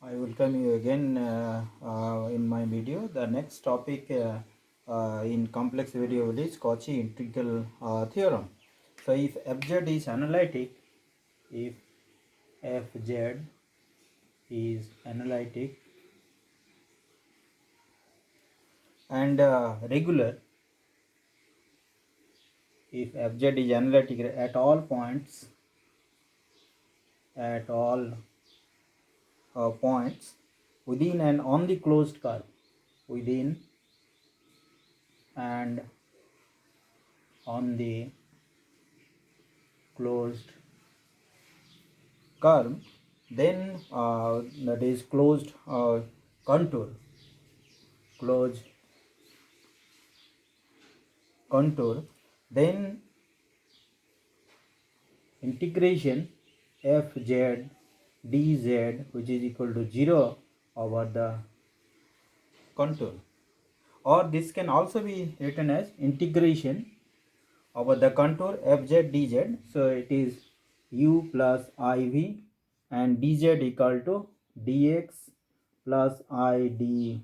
I welcome you again in my video. The next topic in complex variable is Cauchy integral theorem. So if fz is analytic, if fz is analytic and regular, if fz is analytic at all points, points within and on the closed curve, within and on the closed curve, then that is closed contour, closed contour, then integration fz dz, which is equal to 0 over the contour, or this can also be written as integration over the contour fz dz. So it is u plus iv and dz equal to dx plus I dy,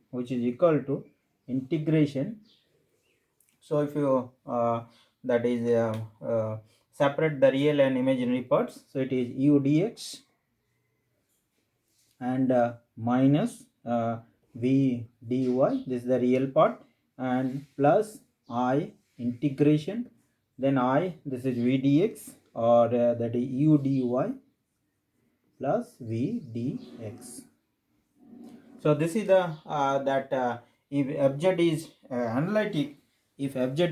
which is equal to integration. So if you that is separate the real and imaginary parts, so it is u dx and minus v dy, this is the real part, and plus I integration, then I, this is v dx, or that is u dy plus v dx. So this is the if fz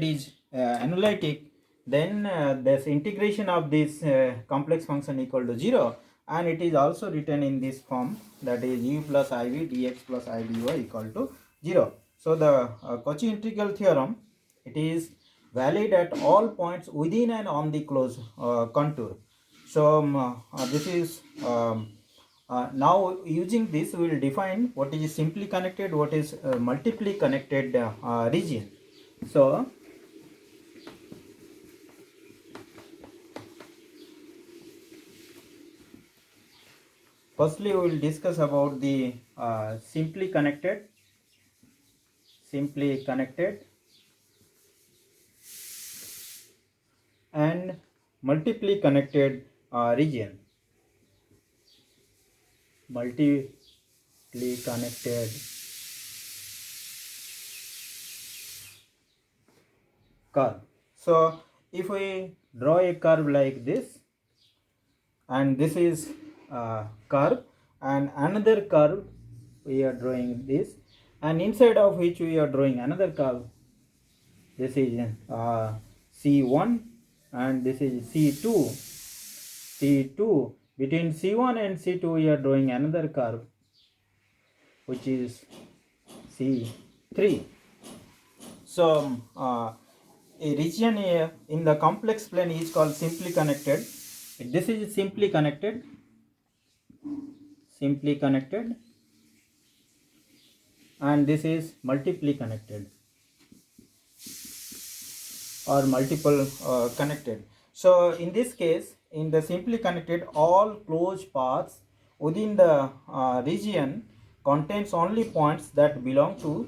is analytic, then this integration of this complex function equal to 0, and it is also written in this form, that is u plus iv dx plus I dy equal to 0. So the Cauchy integral theorem, it is valid at all points within and on the closed contour. So this is now using this we will define what is simply connected, what is multiply connected region. So firstly we will discuss about the simply connected and multiply connected region. Multiply connected curve. So if we draw a curve like this, and this is curve, and another curve we are drawing this, and inside of which we are drawing another curve. This is C1 and this is C2. Between C1 and C2 we are drawing another curve, which is C3. So a region in the complex plane is called simply connected. This is simply connected, and this is multiply connected or multiple connected. So in this case, in the simply connected, all closed paths within the region contains only points that belong to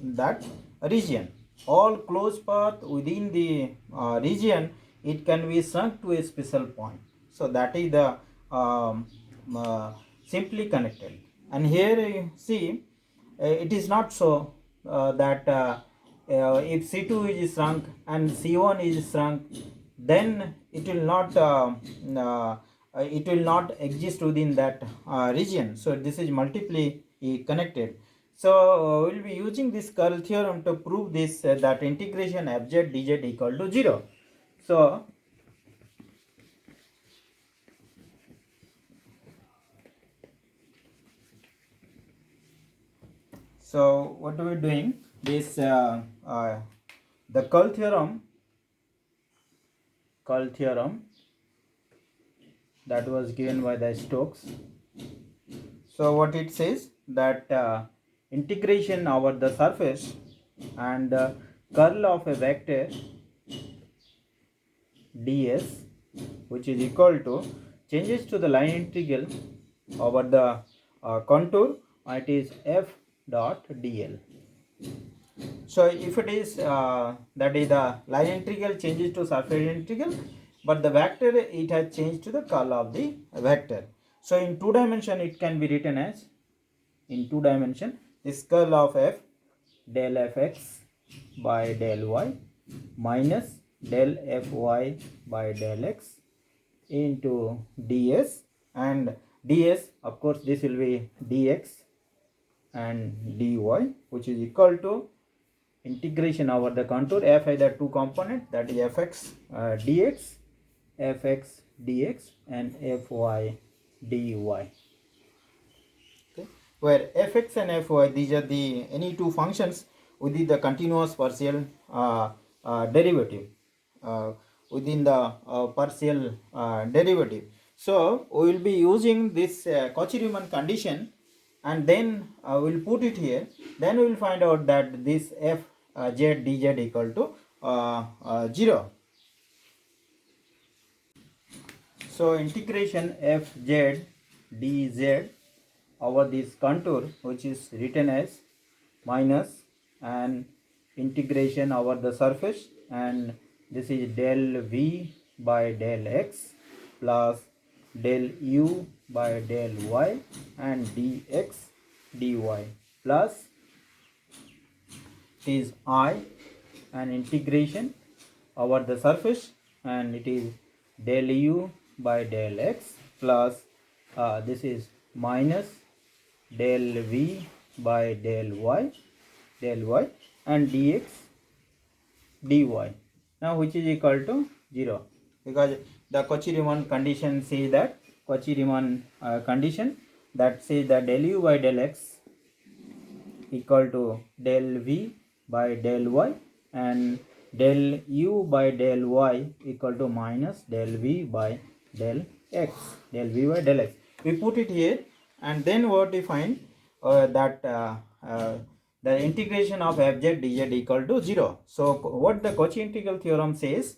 that region. All closed path within the region, it can be shrunk to a special point. So that is the simply connected. And here you see it is not so that if C2 is shrunk and C1 is shrunk, then it will not exist within that region. So this is multiply connected. So we will be using this curl theorem to prove this that integration fz dz equal to 0. So what are we doing? This the curl theorem that was given by the Stokes. So what it says, that integration over the surface and curl of a vector ds, which is equal to changes to the line integral over the contour, it is f dot dl. So if it is that is the line integral changes to surface integral, but the vector it has changed to the curl of the vector. So in 2 dimension it can be written as, in 2 dimension, this curl of f del fx by del y minus del fy by del x into ds, and ds of course this will be dx and dy, which is equal to integration over the contour f either two component, that is fx dx, fx dx and fy dy. Okay, where fx and fy, these are the any two functions within the continuous partial derivative, within the partial derivative. So we will be using this Cauchy-Riemann condition, and then we'll put it here. Then we will find out that this f z dz equal to 0. So integration f z dz over this contour, which is written as minus and integration over the surface, and this is del v by del x plus del u by del y and dx dy plus it is I and integration over the surface, and it is del u by del x plus this is minus del v by del y and dx dy, now which is equal to 0, because the Cauchy-Riemann condition says that Cauchy-Riemann condition that says that del u by del x equal to del v by del y and del u by del y equal to minus del v by del x, del v by del x. We put it here, and then what we find that the integration of fz dz equal to 0. So what the Cauchy integral theorem says,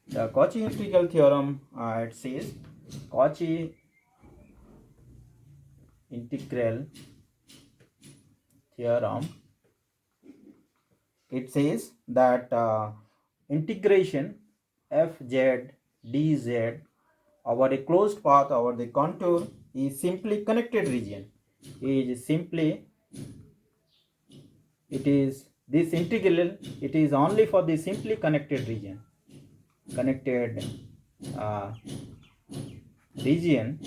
the Cauchy integral theorem it says Cauchy integral theorem, it says that integration fz dz over a closed path over the contour is simply connected region, is simply, it is this integral, it is only for the simply connected region, connected region,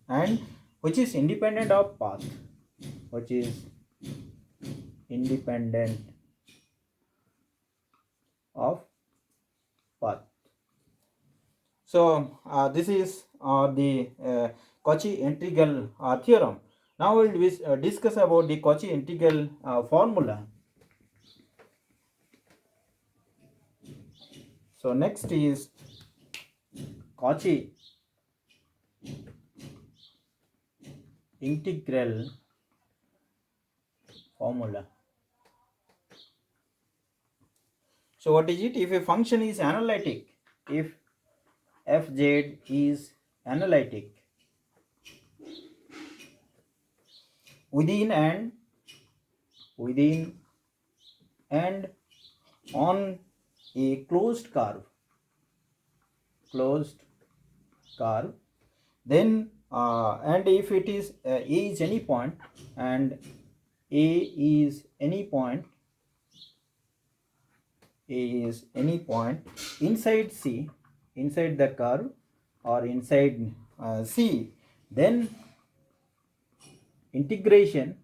and which is independent of path, which is independent of path. So this is the Cauchy integral theorem. Now we will discuss about the Cauchy integral formula. So next is Cauchy integral formula. So what is it? If a function is analytic, if fz is analytic within and on a closed curve, then and if it is a is any point and a is any point inside C, inside the curve or inside C, then integration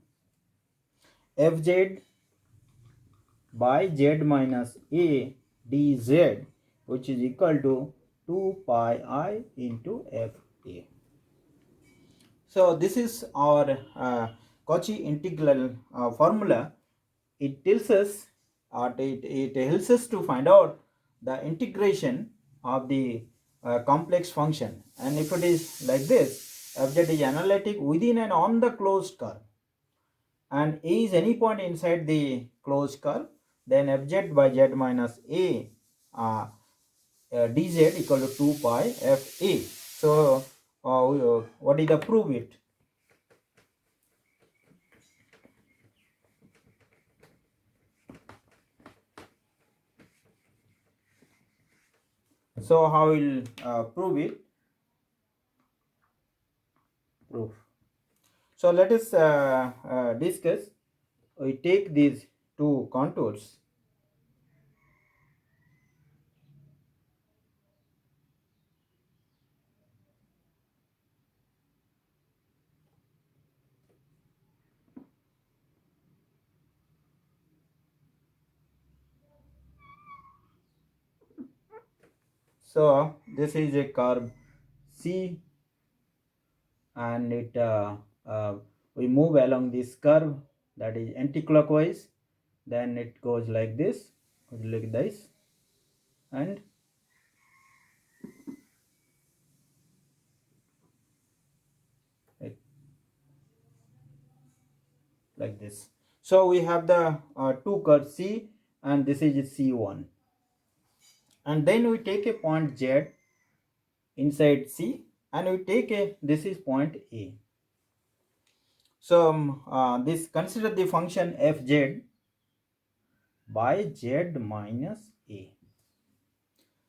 fz by z minus a dz, which is equal to 2 pi I into fa. So this is our Cauchy integral formula. It tells us, it helps us to find out the integration of the complex function. And if it is like this, fz is analytic within and on the closed curve, and a is any point inside the closed curve, then fz by z minus a dz equal to 2 pi fa. So what is the prove it? So how will prove it? Proof. So let us discuss. We take these two contours. So this is a curve C, and it we move along this curve, that is anti-clockwise. Then it goes like this, and like this. So we have the two curves C, and this is C1. And then we take a point Z inside C, and we take this is point A. So this consider the function fz by z minus A.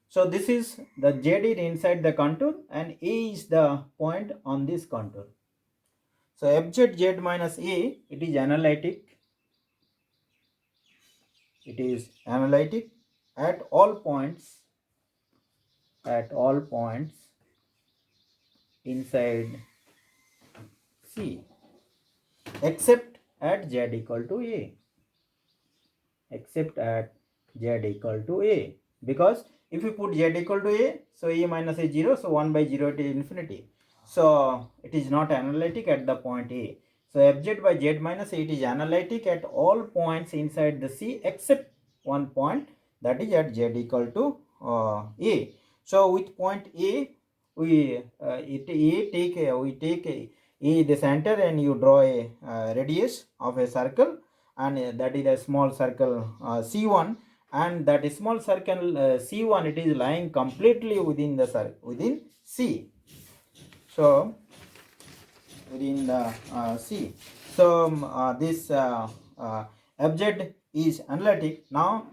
So this is the z is inside the contour and A is the point on this contour. So fz z minus A, it is analytic. It is analytic at all points inside C, except at z equal to A. Except at z equal to A, because if you put z equal to A, so A minus A 0, so 1 by 0 it is infinity. So it is not analytic at the point A. So fz by z minus A, it is analytic at all points inside the C except one point, that is at z equal to A. So with point A, we take A the center, and you draw a radius of a circle, and that is a small circle C1, and that small circle C1, it is lying completely within the circle, within C. So within the C. So this fz is analytic. Now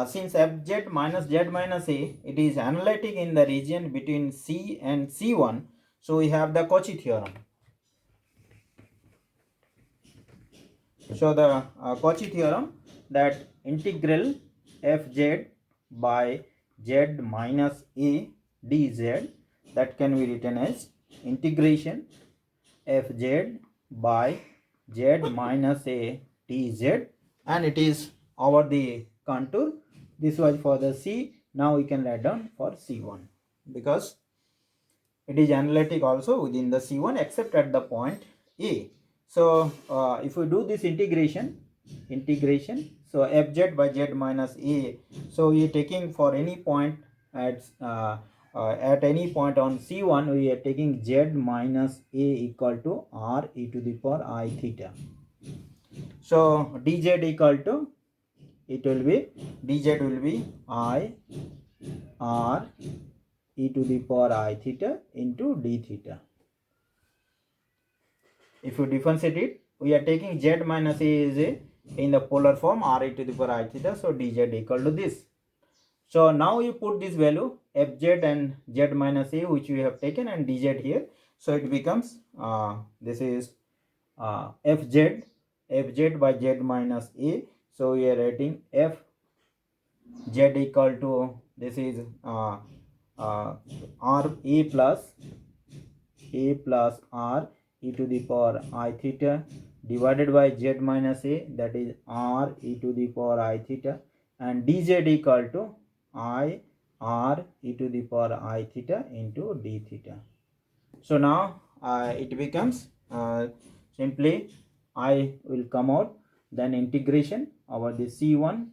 since fz minus z minus A, it is analytic in the region between C and C1, so we have the Cauchy theorem. So the Cauchy theorem, that integral fz by z minus A dz, that can be written as integration fz by z minus A dz, and it is over the contour. This was for the C. Now we can write down for C1, because it is analytic also within the C1 except at the point A. So if we do this integration, so fz by z minus A, so we are taking for any point at any point on C1, we are taking z minus A equal to r e to the power I theta. So dz equal to, it will be, dz will be I r e to the power I theta into d theta. If you differentiate it, we are taking z minus A is in the polar form r e to the power I theta, so dz equal to this. So now you put this value fz and z minus A, which we have taken, and dz here. So it becomes this is fz by z minus A. So we are writing f z equal to, this is r a plus r e to the power I theta divided by z minus A, that is r e to the power I theta, and dz equal to I r e to the power I theta into d theta. So now it becomes simply I will come out, then integration over the C1,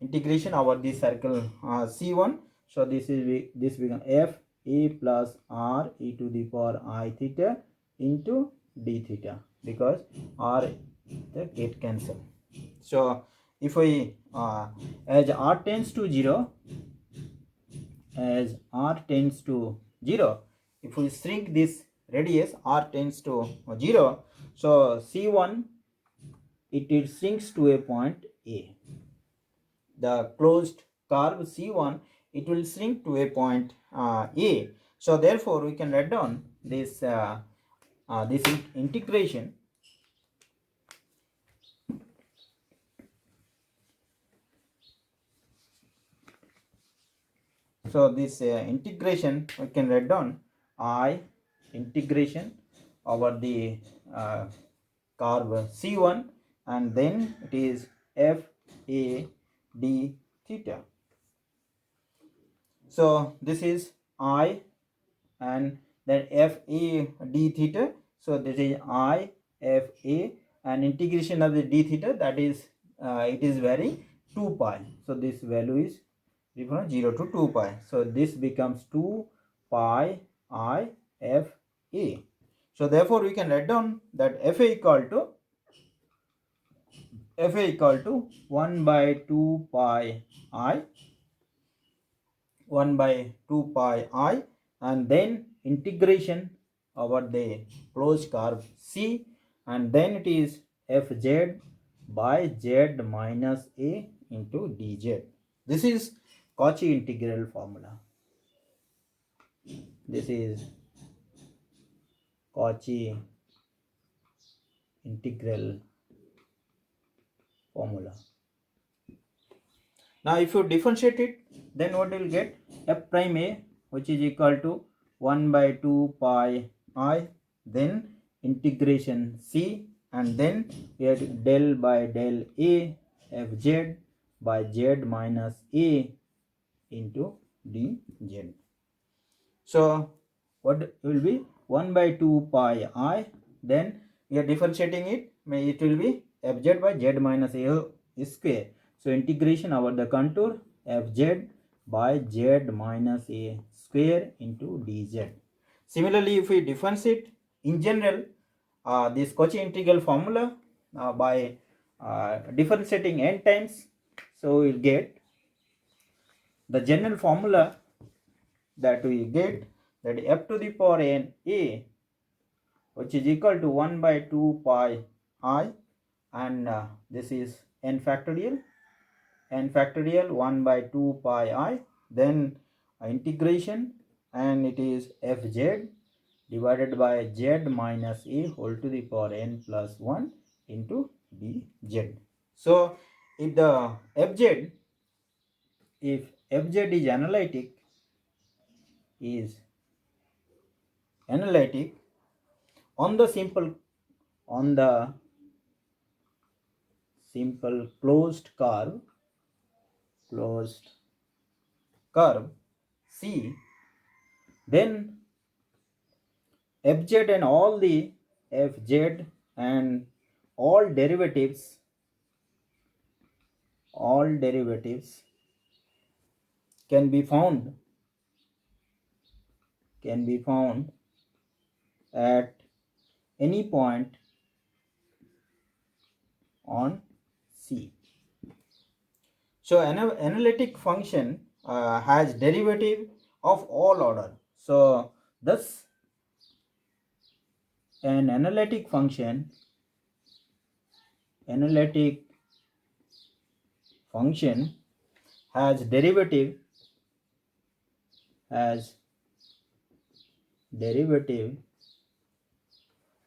integration over the circle C1. So this becomes f a plus r e to the power I theta into d theta, because r the get cancel. So if we as r tends to 0, as r tends to 0, if we shrink this radius r tends to 0, so C1 it shrinks to a point A. The closed curve C1 it will shrink to a point A. So therefore we can write down this this integration. So this integration we can write down I integration over the curve C1, and then it is f a d theta. So this is I, and then f a d theta. So this is I f a, and integration of the d theta, that is it is varying 2 pi. So this value is from 0 to 2 pi. So this becomes 2 pi I f a. So therefore we can write down that f a equal to 1 by 2 pi I, 1 by 2 pi I, and then integration over the closed curve C, and then it is fz by z minus a into dz. This is Cauchy integral formula. This is Cauchy integral formula. Now if you differentiate it, then what you will get? F prime a, which is equal to 1 by 2 pi I, then integration C, and then we have del by del a fz by z minus a into dz. So what will be 1 by 2 pi I, then we are differentiating it, it will be fz by z minus a square. So integration over the contour fz by z minus a square into dz. Similarly, if we differentiate in general this Cauchy integral formula by differentiating n times, so we will get the general formula that we get, that f to the power n a, which is equal to 1 by 2 pi I, and this is n factorial 1 by 2 pi I, then integration, and it is fz divided by z minus a whole to the power n plus 1 into dz. So if the fz, if fz is analytic on the simple closed curve C, then fz and all the fz and all derivatives can be found at any point on C. So an analytic function has derivative of all order. So thus an analytic function has derivative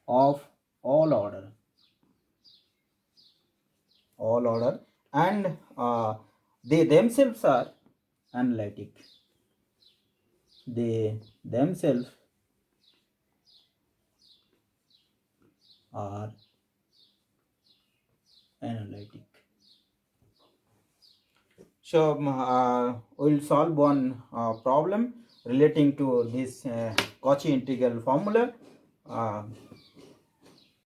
of all order, and they themselves are analytic. They themselves are analytic. So we'll solve one problem relating to this Cauchy integral formula.